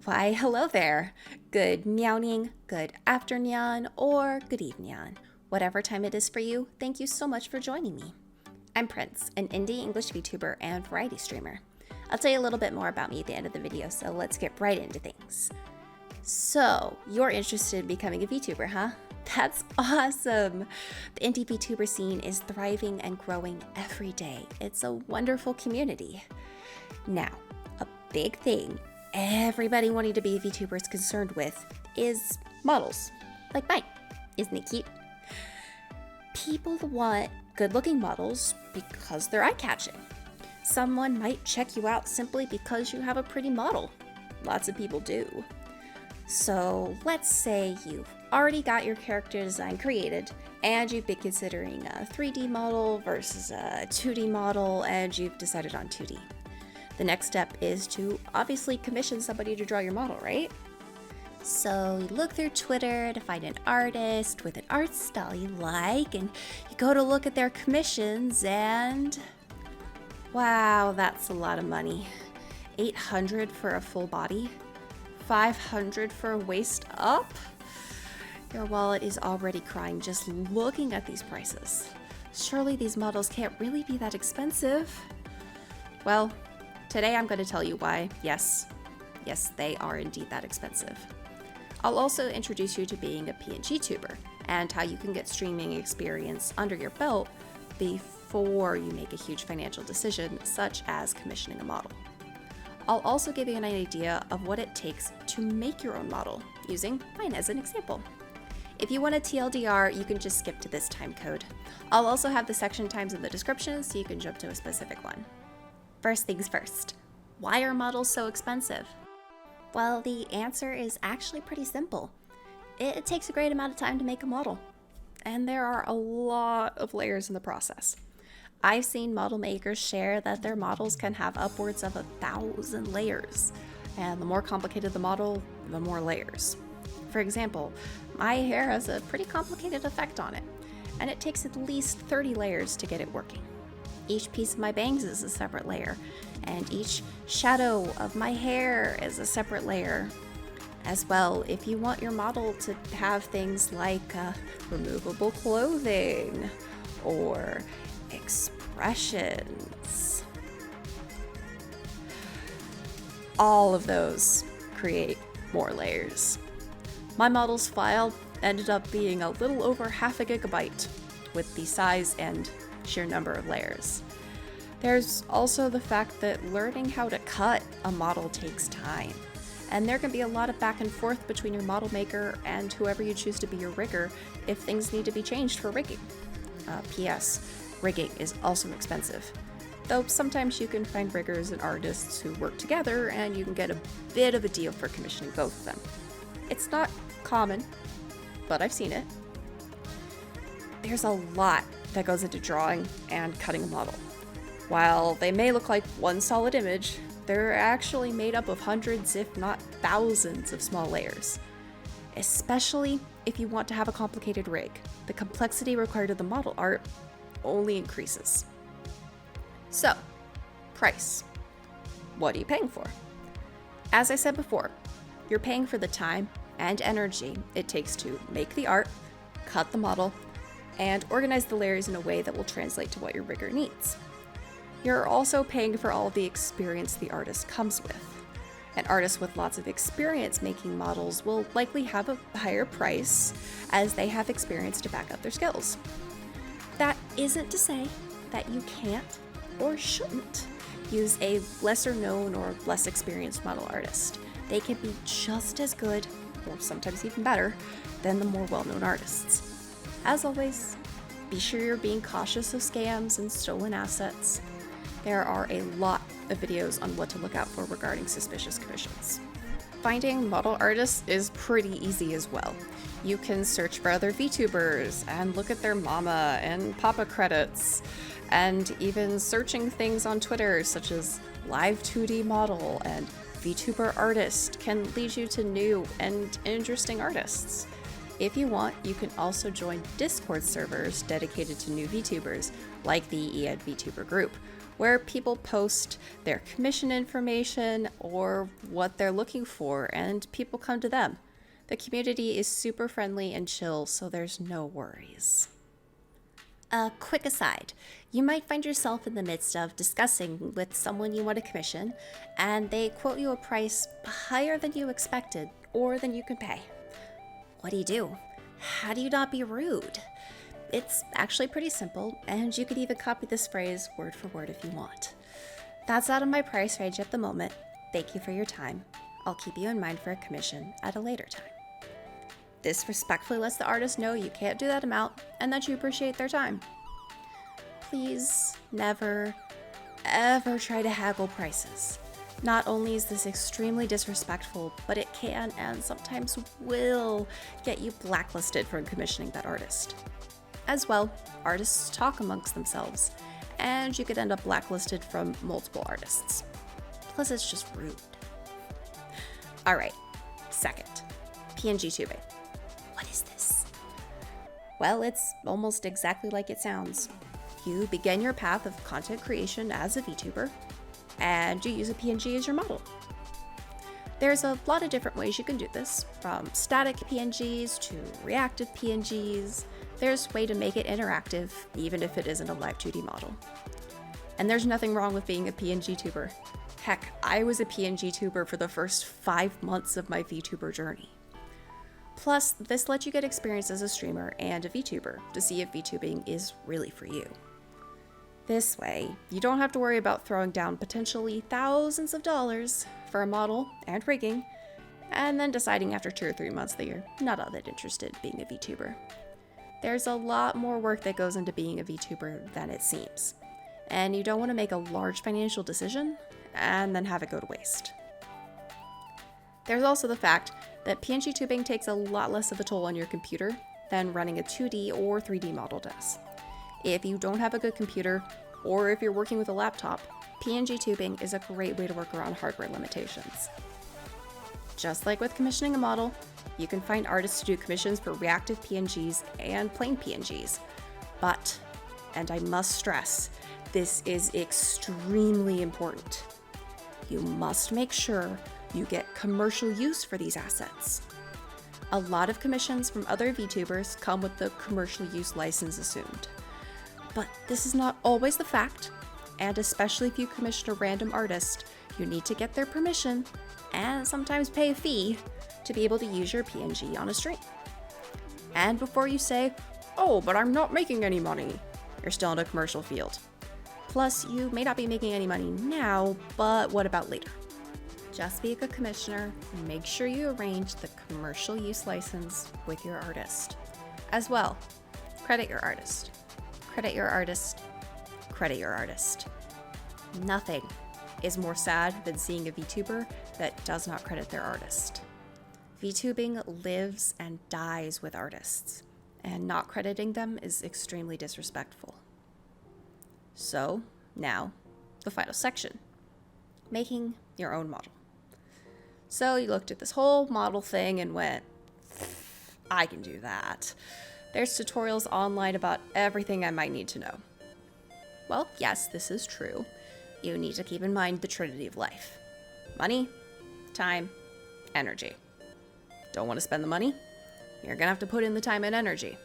Why, hello there. Good meowing, good afternoon, or good evening. Whatever time it is for you, thank you so much for joining me. I'm Prince, an indie English VTuber and variety streamer. I'll tell you a little bit more about me at the end of the video, so let's get right into things. So, you're interested in becoming a VTuber, huh? That's awesome! The indie VTuber scene is thriving and growing every day. It's a wonderful community. Now, a big thing everybody wanting to be a VTuber is concerned with is models, like mine. Isn't it cute? People want good-looking models because they're eye-catching. Someone might check you out simply because you have a pretty model. Lots of people do. So let's say you've already got your character design created and you've been considering a 3D model versus a 2D model and you've decided on 2D. The next step is to obviously commission somebody to draw your model, right? So you look through Twitter to find an artist with an art style you like, and you go to look at their commissions and wow, that's a lot of money. $800 for a full body, $500 for a waist up. Your wallet is already crying just looking at these prices. Surely these models can't really be that expensive. Well, today I'm going to tell you why, yes, they are indeed that expensive. I'll also introduce you to being a PNGtuber and how you can get streaming experience under your belt before you make a huge financial decision, such as commissioning a model. I'll also give you an idea of what it takes to make your own model, using mine as an example. If you want a TLDR, you can just skip to this time code. I'll also have the section times in the description so you can jump to a specific one. First things first, why are models so expensive? Well, the answer is actually pretty simple. It takes a great amount of time to make a model, and there are a lot of layers in the process. I've seen model makers share that their models can have upwards of 1,000 layers, and the more complicated the model, the more layers. For example, my hair has a pretty complicated effect on it, and it takes at least 30 layers to get it working. Each piece of my bangs is a separate layer, and each shadow of my hair is a separate layer. As well, if you want your model to have things like removable clothing or expressions, all of those create more layers. My model's file ended up being a little over half a gigabyte with the size and sheer number of layers. There's also the fact that learning how to cut a model takes time, and there can be a lot of back and forth between your model maker and whoever you choose to be your rigger if things need to be changed for rigging. P.S. Rigging is also expensive, though sometimes you can find riggers and artists who work together and you can get a bit of a deal for commissioning both of them. It's not common, but I've seen it. There's a lot that goes into drawing and cutting a model. While they may look like one solid image, they're actually made up of hundreds, if not thousands, of small layers. Especially if you want to have a complicated rig, the complexity required of the model art only increases. So, price. What are you paying for? As I said before, you're paying for the time and energy it takes to make the art, cut the model, and organize the layers in a way that will translate to what your rigger needs. You're also paying for all of the experience the artist comes with. An artist with lots of experience making models will likely have a higher price as they have experience to back up their skills. That isn't to say that you can't or shouldn't use a lesser known or less experienced model artist. They can be just as good, or sometimes even better, than the more well-known artists. As always, be sure you're being cautious of scams and stolen assets. There are a lot of videos on what to look out for regarding suspicious commissions. Finding model artists is pretty easy as well. You can search for other VTubers and look at their mama and papa credits, and even searching things on Twitter such as Live2D model and VTuber artist can lead you to new and interesting artists. If you want, you can also join Discord servers dedicated to new VTubers, like the Vtuber group, where people post their commission information or what they're looking for, and people come to them. The community is super friendly and chill, so there's no worries. A quick aside, you might find yourself in the midst of discussing with someone you want to commission, and they quote you a price higher than you expected or than you can pay. What do? How do you not be rude? It's actually pretty simple, and you could even copy this phrase word for word if you want. That's out of my price range at the moment. Thank you for your time. I'll keep you in mind for a commission at a later time. This respectfully lets the artist know you can't do that amount and that you appreciate their time. Please never, ever try to haggle prices. Not only is this extremely disrespectful, but it can and sometimes will get you blacklisted from commissioning that artist. As well, artists talk amongst themselves, and you could end up blacklisted from multiple artists. Plus, it's just rude. Alright, second, PNGtubing. What is this? Well, it's almost exactly like it sounds. You begin your path of content creation as a VTuber, and you use a PNG as your model. There's a lot of different ways you can do this, from static PNGs to reactive PNGs. There's a way to make it interactive, even if it isn't a Live2D model. And there's nothing wrong with being a PNGtuber. Heck, I was a PNGtuber for the first 5 months of my VTuber journey. Plus, this lets you get experience as a streamer and a VTuber to see if VTubing is really for you. This way, you don't have to worry about throwing down potentially thousands of dollars for a model and rigging, and then deciding after 2 or 3 months that you're not all that interested in being a VTuber. There's a lot more work that goes into being a VTuber than it seems, and you don't want to make a large financial decision and then have it go to waste. There's also the fact that PNGtubing takes a lot less of a toll on your computer than running a 2D or 3D model does. If you don't have a good computer, or if you're working with a laptop, PNGtubing is a great way to work around hardware limitations. Just like with commissioning a model, you can find artists to do commissions for reactive PNGs and plain PNGs. But, and I must stress, this is extremely important. You must make sure you get commercial use for these assets. A lot of commissions from other VTubers come with the commercial use license assumed. But this is not always the fact, and especially if you commission a random artist, you need to get their permission, and sometimes pay a fee, to be able to use your PNG on a stream. And before you say, "Oh, but I'm not making any money," you're still in a commercial field. Plus, you may not be making any money now, but what about later? Just be a good commissioner, and make sure you arrange the commercial use license with your artist. As well, credit your artist. Credit your artist. Credit your artist. Nothing is more sad than seeing a VTuber that does not credit their artist. VTubing lives and dies with artists, and not crediting them is extremely disrespectful. So, now, the final section. Making your own model. So you looked at this whole model thing and went, I can do that. There's tutorials online about everything I might need to know. Well, yes, this is true. You need to keep in mind the trinity of life. Money, time, energy. Don't want to spend the money? You're gonna have to put in the time and energy.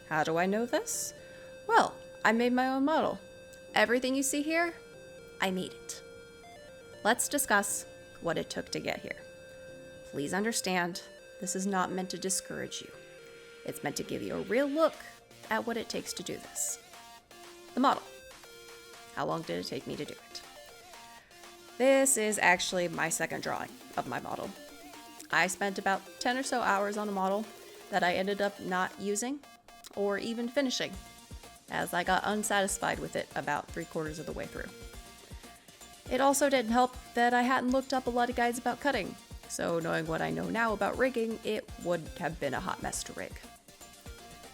How do I know this? Well, I made my own model. Everything you see here, I made it. Let's discuss what it took to get here. Please understand, this is not meant to discourage you. It's meant to give you a real look at what it takes to do this. The model. How long did it take me to do it? This is actually my second drawing of my model. I spent about 10 or so hours on a model that I ended up not using or even finishing, as I got unsatisfied with it about 3/4 of the way through. It also didn't help that I hadn't looked up a lot of guides about cutting, so knowing what I know now about rigging, it would have been a hot mess to rig.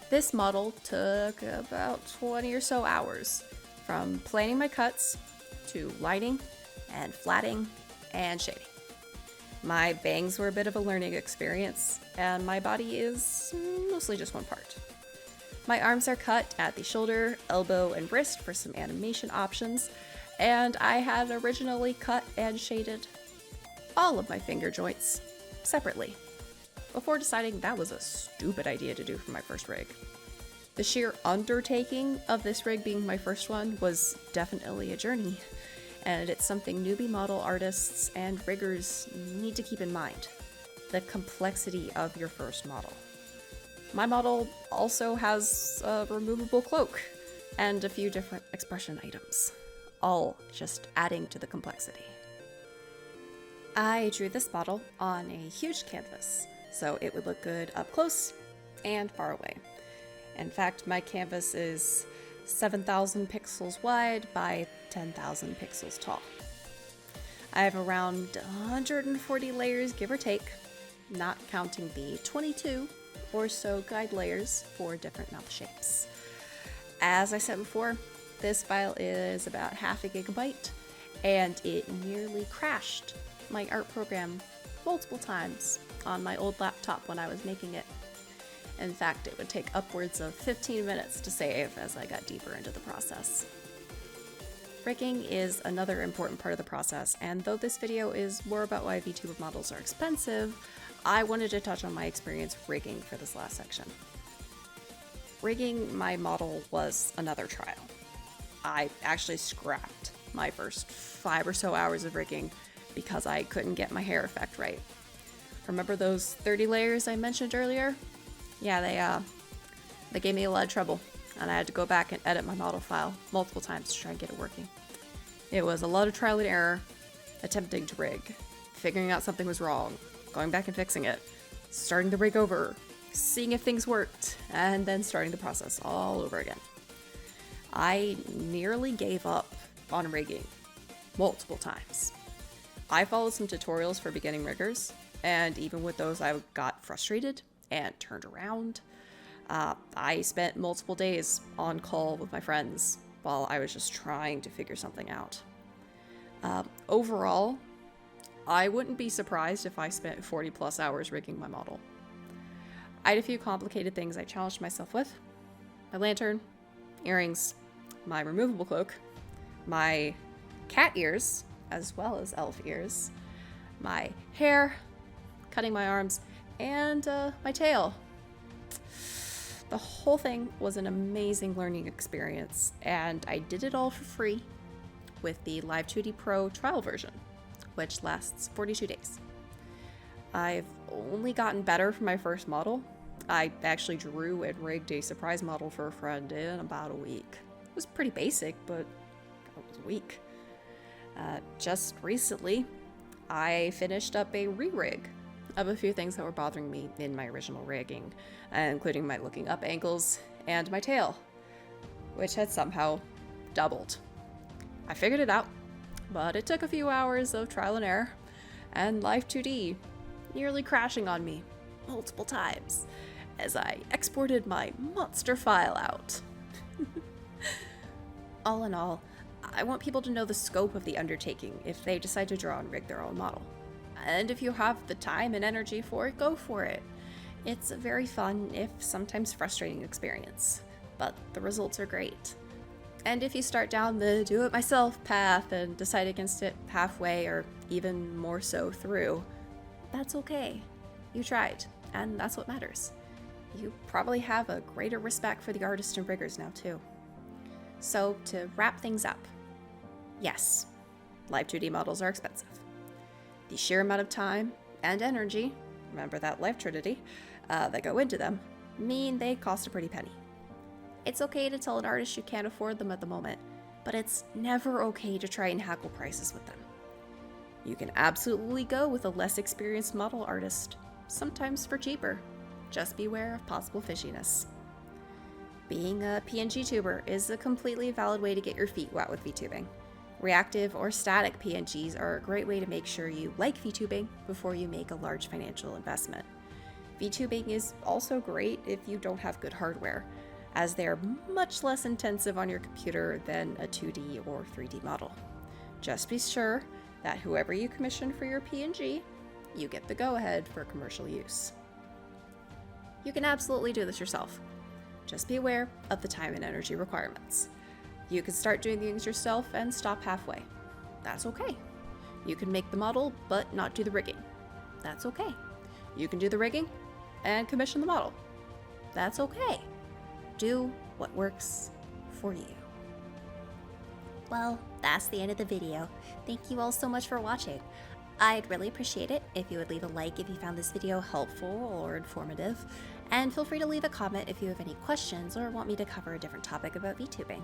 This model took about 20 or so hours, from planning my cuts to lighting and flatting and shading. My bangs were a bit of a learning experience, and my body is mostly just one part. My arms are cut at the shoulder, elbow, and wrist for some animation options, and I had originally cut and shaded all of my finger joints separately before deciding that was a stupid idea to do for my first rig. The sheer undertaking of this rig being my first one was definitely a journey, and it's something newbie model artists and riggers need to keep in mind: the complexity of your first model. My model also has a removable cloak and a few different expression items, all just adding to the complexity. I drew this model on a huge canvas, so it would look good up close and far away. In fact, my canvas is 7,000 pixels wide by 10,000 pixels tall. I have around 140 layers, give or take, not counting the 22 or so guide layers for different mouth shapes. As I said before, this file is about half a gigabyte, and it nearly crashed my art program multiple times on my old laptop when I was making it. In fact, it would take upwards of 15 minutes to save as I got deeper into the process. Rigging is another important part of the process, and though this video is more about why VTuber models are expensive, I wanted to touch on my experience rigging for this last section. Rigging my model was another trial. I actually scrapped my first 5 or so hours of rigging because I couldn't get my hair effect right. Remember those 30 layers I mentioned earlier? Yeah, they gave me a lot of trouble, and I had to go back and edit my model file multiple times to try and get it working. It was a lot of trial and error, attempting to rig, figuring out something was wrong, going back and fixing it, starting the rig over, seeing if things worked, and then starting the process all over again. I nearly gave up on rigging multiple times. I followed some tutorials for beginning riggers, and even with those I got frustrated and turned around. I spent multiple days on call with my friends while I was just trying to figure something out. Overall, I wouldn't be surprised if I spent 40 plus hours rigging my model. I had a few complicated things I challenged myself with: my lantern, earrings, my removable cloak, my cat ears, as well as elf ears, my hair, cutting my arms, and my tail. The whole thing was an amazing learning experience, and I did it all for free with the Live2D Pro trial version, which lasts 42 days. I've only gotten better for my first model. I actually drew and rigged a surprise model for a friend in about a week. It was pretty basic, but it was a week. Just recently, I finished up a re-rig of a few things that were bothering me in my original rigging, including my looking up angles and my tail, which had somehow doubled. I figured it out, but it took a few hours of trial and error, and Live2D nearly crashing on me multiple times as I exported my monster file out. All in all, I want people to know the scope of the undertaking if they decide to draw and rig their own model. And if you have the time and energy for it, go for it. It's a very fun, if sometimes frustrating experience, but the results are great. And if you start down the do-it-myself path and decide against it halfway or even more so through, that's okay. You tried, and that's what matters. You probably have a greater respect for the artists and riggers now too. So to wrap things up, yes, Live2D models are expensive. The sheer amount of time and energy, remember that life trinity, that go into them, mean they cost a pretty penny. It's okay to tell an artist you can't afford them at the moment, but it's never okay to try and haggle prices with them. You can absolutely go with a less experienced model artist, sometimes for cheaper. Just beware of possible fishiness. Being a PNGtuber is a completely valid way to get your feet wet with VTubing. Reactive or static PNGs are a great way to make sure you like VTubing before you make a large financial investment. VTubing is also great if you don't have good hardware, as they're much less intensive on your computer than a 2D or 3D model. Just be sure that whoever you commission for your PNG, you get the go-ahead for commercial use. You can absolutely do this yourself. Just be aware of the time and energy requirements. You can start doing things yourself and stop halfway. That's okay. You can make the model but not do the rigging. That's okay. You can do the rigging and commission the model. That's okay. Do what works for you. Well, that's the end of the video. Thank you all so much for watching. I'd really appreciate it if you would leave a like if you found this video helpful or informative, and feel free to leave a comment if you have any questions or want me to cover a different topic about VTubing.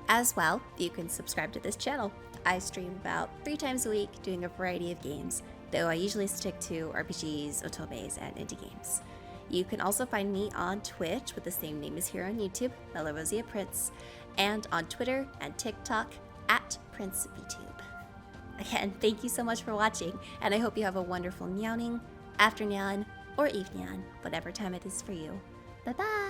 As well, you can subscribe to this channel. I stream about 3 times a week doing a variety of games, though I usually stick to RPGs, otobes, and indie games. You can also find me on Twitch with the same name as here on YouTube, Melovosia Prince, and on Twitter and TikTok at PrinceVtube. Again, thank you so much for watching, and I hope you have a wonderful Nyawning, afternoon, or evening, whatever time it is for you. Bye-bye!